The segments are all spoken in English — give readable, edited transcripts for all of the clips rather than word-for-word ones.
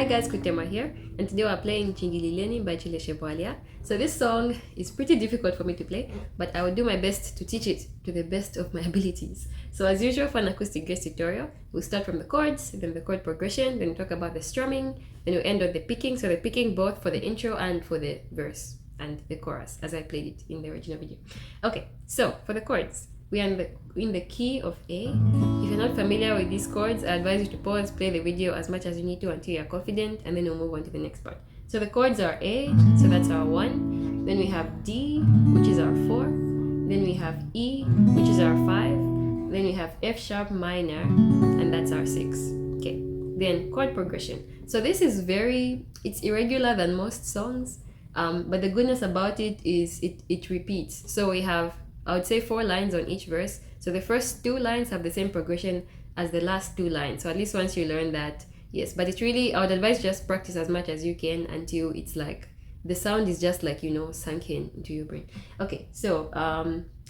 guys, Kutemwa here, and today we're playing Nchingilileni by Chileshe Bwalya. So this song is pretty difficult for me to play, but I will do my best to teach it to the best of my abilities. So as usual for an acoustic guest tutorial, we'll start from the chords, then the chord progression, then we'll talk about the strumming, then we'll end on the picking. So the picking both for the intro and for the verse and the chorus as I played it in the original video. Okay, so for the chords, we are in the key of A. If you're not familiar with these chords, I advise you to pause, play the video as much as you need to until you're confident, and then we'll move on to the next part. So the chords are A, so that's our 1. Then we have D, which is our 4. Then we have E, which is our 5. Then we have F sharp minor, and that's our 6. Okay, then chord progression. So this is it's irregular than most songs, but the goodness about it is it repeats. So we have, I would say, 4 lines on each verse. So the first 2 lines have the same progression as the last 2 lines. So at least once you learn that, yes. But it's really, I would advise just practice as much as you can until it's like, the sound is just like, sunk in into your brain. Okay, so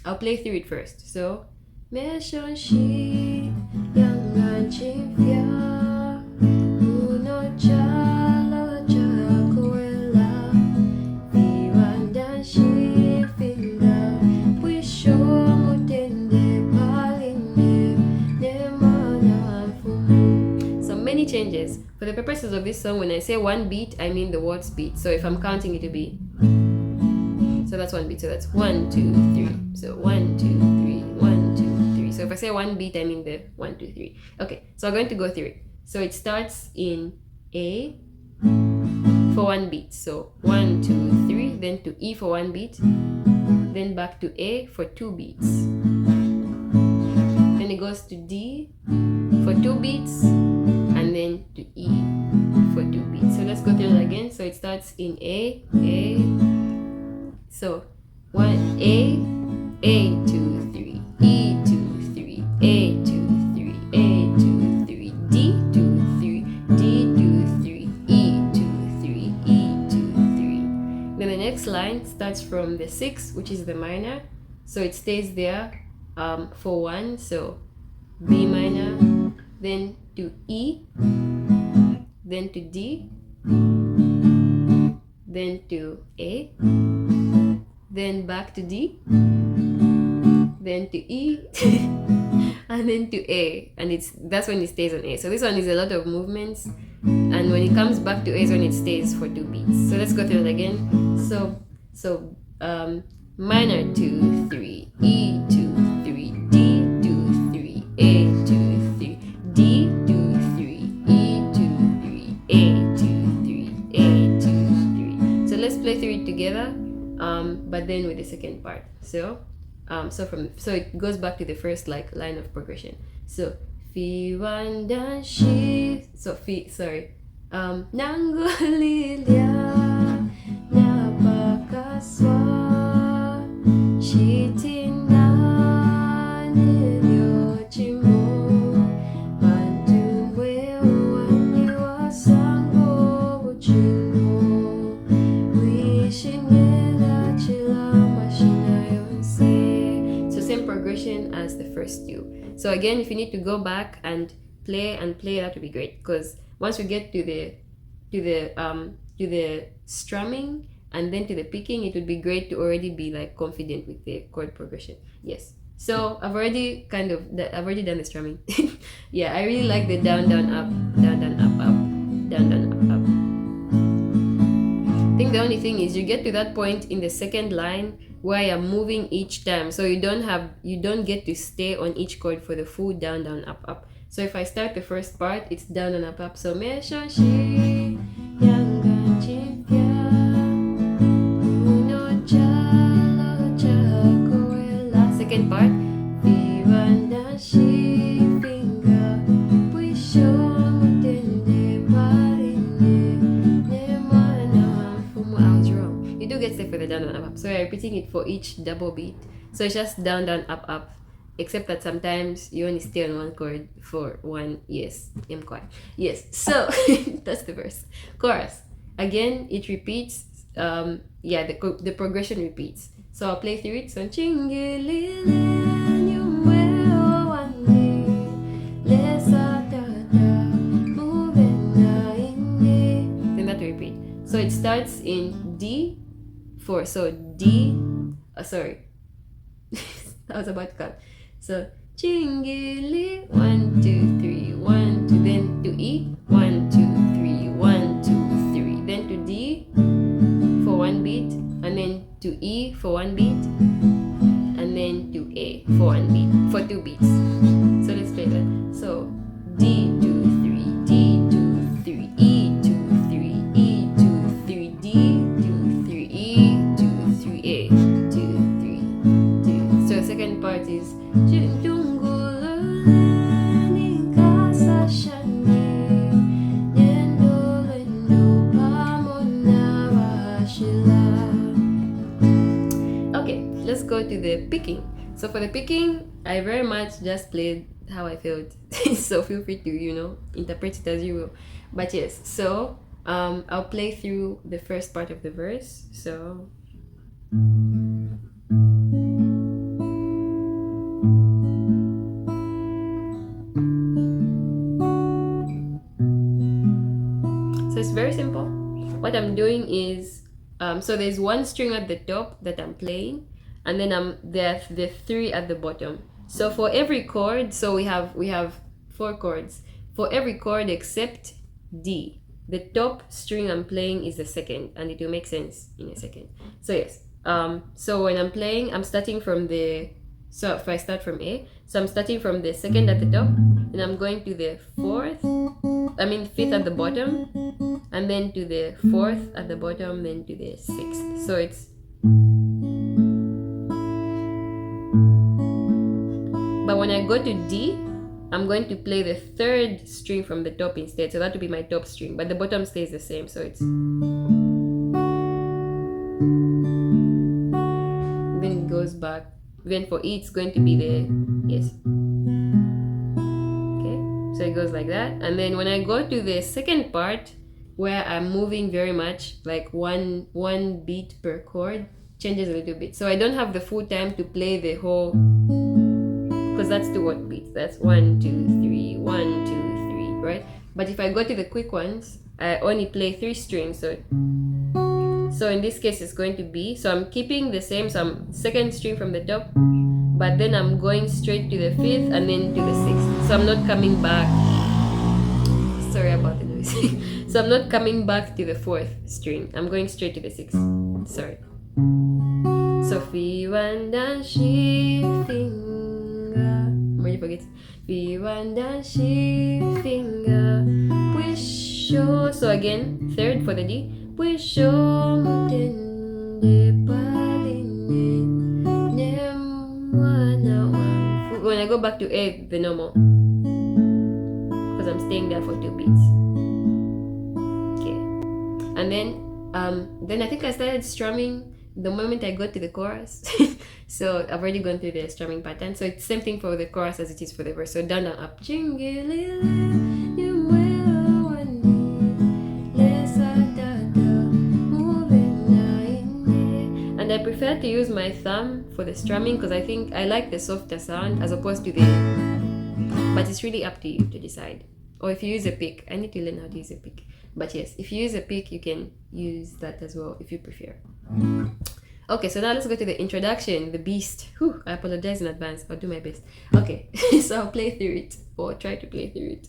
I'll play through it first. So, Meshoshi Yangan Chifya Uno Chalo Chakoela Viwanda Shifinga many changes. For the purposes of this song, when I say 1 beat, I mean the waltz beat. So if I'm counting, it will be, so that's 1 beat. So that's 1, 2, 3. So 1, 2, 3, 1, 2, 3. So if I say 1 beat, I mean the 1, 2, 3. Okay, so I'm going to go through it. So it starts in A for 1 beat. So 1, 2, 3, then to E for 1 beat, then back to A for 2 beats. Then it goes to D for 2 beats, and then to E for 2 beats. So let's go through it again. So it starts in A. So 1 A, 2, 3, E 2, 3, A 2, 3, A 2, 3, D 2, 3, D 2, 3, E 2, 3, E 2, 3. Then the next line starts from the 6, which is the minor. So it stays there for 1. So B minor, then to E, then to D, then to A, then back to D, then to E, and then to A, and that's when it stays on A. So this one is a lot of movements, and when it comes back to A is when it stays for 2 beats. So let's go through it again. So minor 2, 3, E 2, 3, D 2, 3, A 2, 3, D 2, 3, E 2, 3, A 2, 3, A 2, 3. So let's play through it together, but then with the second part. So it goes back to the first line of progression. So fi wanda shi, so fi, sorry, Nchingilileni napakaswa shitina niliochimo mantumwe wani wasango uchimo wishingela chila mashina yonse. So same progression as the first 2. So again, if you need to go back and play, that would be great, because once we get to the strumming and then to the picking, it would be great to already be confident with the chord progression. Yes. So I've already done the strumming. Yeah, I really like the down, down, up, down, down, up, up, down, down, up, up. I think the only thing is you get to that point in the second line where you're moving each time, so you don't get to stay on each chord for the full down, down, up, up. So if I start the first part, it's down and up, up. So Meshoshi Yangan Chifya Uno Chalo Chakoela. Second part, Viwanda Shifinga Pwisho Mutende Parine Nemana Fumu. I was wrong. You do get step for the down and up, up. So you're repeating it for each double beat. So it's just down, down, up, up. Except that sometimes you only stay on one chord for 1. Yes, I'm quiet. Yes, so that's the verse. Chorus, again, it repeats. The progression repeats. So I'll play through it. So Nchingilileni lesa tata moving starts in D4. So D, sorry, I was about to count. So Chingili, 1, 2, 3, 1, 2, then to E, 1, 2, 3, 1, 2, 3, then to D for 1 beat, and then to E for 1 beat, and then to A for 1 beat, for 2 beats. So let's play that. So D, 2, 3, D, 2, 3, E, 2, 3, E, 2, 3, D, 2, 3, E, 2, 3, A, 2, 3, 2. So the second part is okay, let's go to the picking. So for the picking, I very much just played how I felt. So feel free to, interpret it as you will. But yes, so I'll play through the first part of the verse. So it's very simple. What I'm doing is so there's 1 string at the top that I'm playing, and then there are the 3 at the bottom. So for every chord, so we have 4 chords. For every chord except D, the top string I'm playing is the second, and it will make sense in a second. So yes, so when I'm playing, I'm starting from the, so if I start from A, so I'm starting from the second at the top, and I'm going to the 5th at the bottom, and then to the 4th at the bottom, then to the 6th. So it's, but when I go to D, I'm going to play the 3rd string from the top instead. So that will be my top string, but the bottom stays the same. So it's, then it goes back. Then for E, it's going to be the, yes. Okay, so it goes like that. And then when I go to the second part, where I'm moving very much, like one beat per chord, changes a little bit. So I don't have the full time to play the whole, because that's 2 what beats. That's 1, 2, 3, 1, 2, 3, right? But if I go to the quick ones, I only play 3 strings. So in this case, it's going to be, so I'm keeping the same, so I'm 2nd string from the top, but then I'm going straight to the 5th and then to the 6th. So I'm not coming back. Sorry about the noise. So I'm not coming back to the 4th string. I'm going straight to the 6th. Sorry. So fi wanda shi finger. When you forget. Fi wanda shi finger. Wisho. So again, 3rd for the D. Wisho mutende paline. When I go back to A, the normal, because I'm staying there for 2 beats. Okay, and then I think I started strumming the moment I got to the chorus. So I've already gone through the strumming pattern. So it's same thing for the chorus as it is for the verse. So down and up. And I prefer to use my thumb for the strumming because I think I like the softer sound as opposed to the, but it's really up to you to decide. Or if you use a pick, I need to learn how to use a pick. But yes, if you use a pick, you can use that as well if you prefer. Okay, so now let's go to the introduction, the beast. Whew, I apologize in advance. I'll do my best. Okay, so I'll play through it, or try to play through it.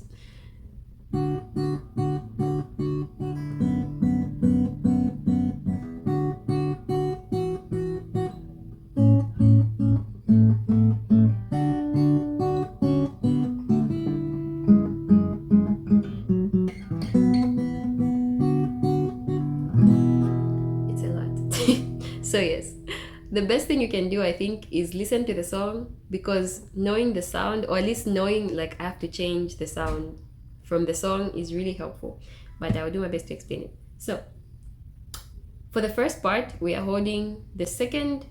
So yes, the best thing you can do, I think, is listen to the song, because knowing the sound, or at least knowing like I have to change the sound from the song, is really helpful. But I will do my best to explain it. So for the first part, we are holding the 2nd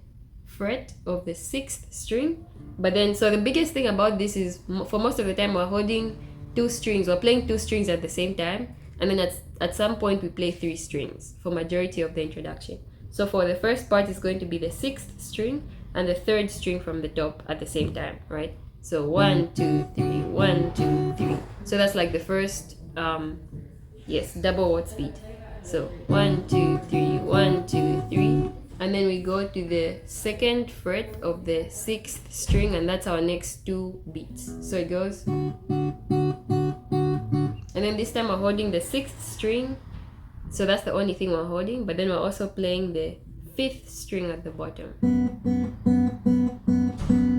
fret of the 6th string. But then, so the biggest thing about this is, for most of the time, we're holding 2 strings, or playing 2 strings at the same time. And then at some point, we play 3 strings for majority of the introduction. So for the first part, it's going to be the 6th string and the 3rd string from the top at the same time, right? So 1, 2, 3, 1, 2, 3. So that's like the first, yes, double word speed. So 1, 2, 3, 1, 2, 3. And then we go to the second fret of the 6th string, and that's our next 2 beats. So it goes. And then this time we're holding the 6th string. So that's the only thing we're holding, but then we're also playing the 5th string at the bottom.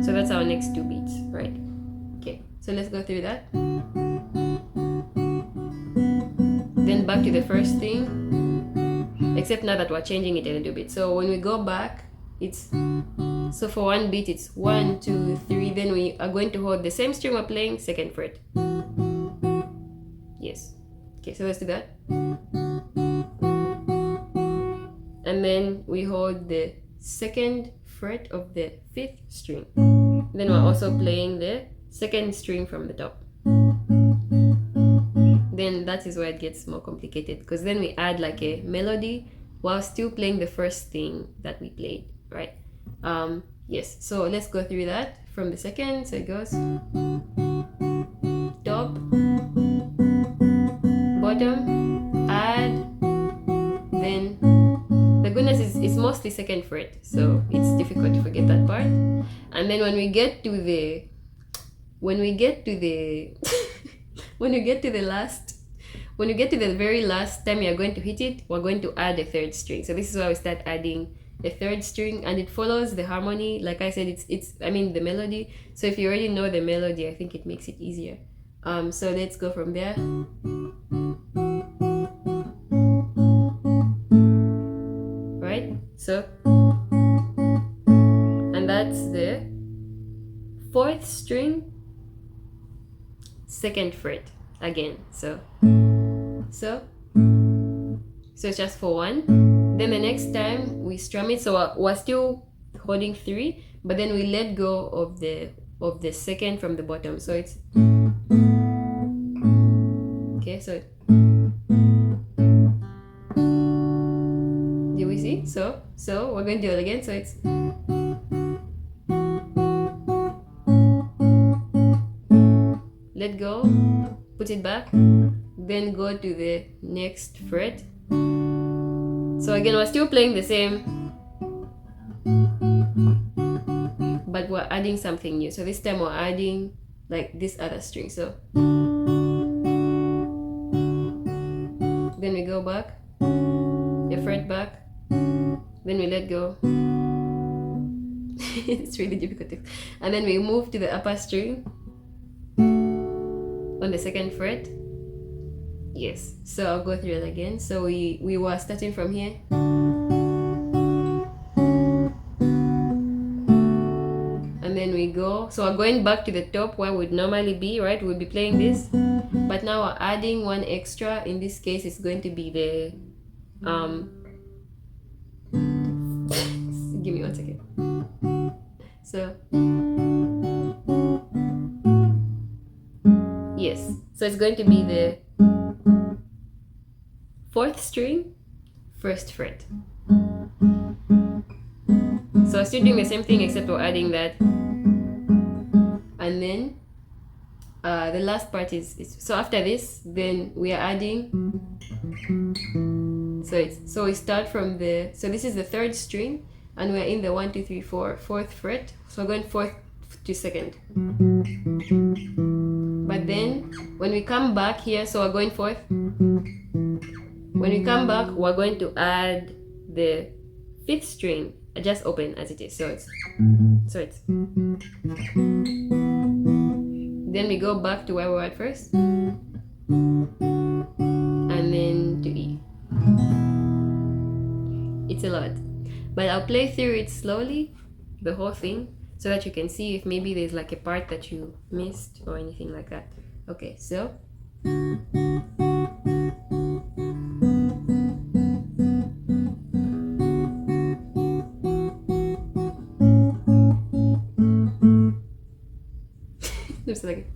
So that's our next 2 beats, right? Okay, so let's go through that. Then back to the first thing, except now that we're changing it a little bit. So when we go back, it's, so for one beat it's 1, 2, 3, then we are going to hold the same string we're playing, 2nd fret. Yes. Okay, so let's do that. And then we hold the 2nd fret of the 5th string. Then we're also playing the 2nd string from the top. Then that is where it gets more complicated, because then we add like a melody while still playing the first thing that we played, right? Yes, so let's go through that from the 2nd. So it goes top, bottom, add, then the goodness is it's mostly 2nd fret, so it's difficult to forget that part. And then when we get to the when you get to the very last time you're going to hit it, we're going to add a 3rd string. So this is why we start adding a 3rd string, and it follows the harmony. Like I said, it's the melody. So if you already know the melody, I think it makes it easier. So let's go from there. Right? So, and that's the 4th string, 2nd fret again. So it's just for 1. Then the next time we strum it, so we're still holding 3, but then we let go of the 2nd from the bottom. So it's okay. So do we see? So we're going to do it again. So it's let go, put it back, then go to the next fret. So again, we're still playing the same, but we're adding something new. So this time we're adding like this other string. So then we go back, a fret back, then we let go. It's really difficult. And then we move to the upper string on the 2nd fret. Yes, so I'll go through it again. So we were starting from here, and then we go, so we're going back to the top where we'd normally be, right? We'll be playing this, but now we're adding one extra. In this case, it's going to be the give me 1 second. So yes, so it's going to be the 4th string, 1st fret. So still doing the same thing, except we're adding that. And then the last part is so after this, then we are adding. So we start from the, so this is the 3rd string, and we're in the 1, 2, 3, 4, 4th fret. So we're going 4th to 2nd. But then when we come back here, so we're going 4th. When we come back, we're going to add the 5th string, just open as it is. So it's then we go back to where we were at first, and then to E. It's a lot, but I'll play through it slowly, the whole thing, so that you can see if maybe there's like a part that you missed or anything like that. Okay, so just like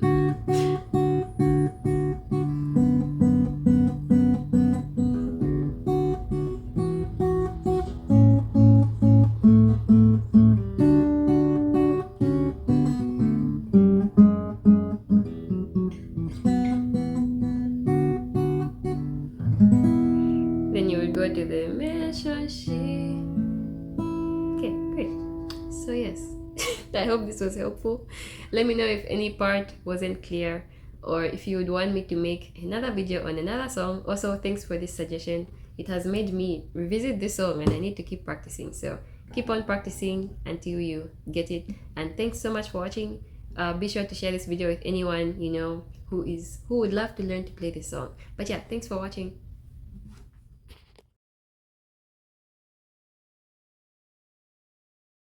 do the meshoshi. Okay, great. So yes, I hope this was helpful. Let me know if any part wasn't clear, or if you would want me to make another video on another song. Also, thanks for this suggestion. It has made me revisit this song and I need to keep practicing. So keep on practicing until you get it. And thanks so much for watching. Be sure to share this video with anyone you know who would love to learn to play this song. But yeah, thanks for watching.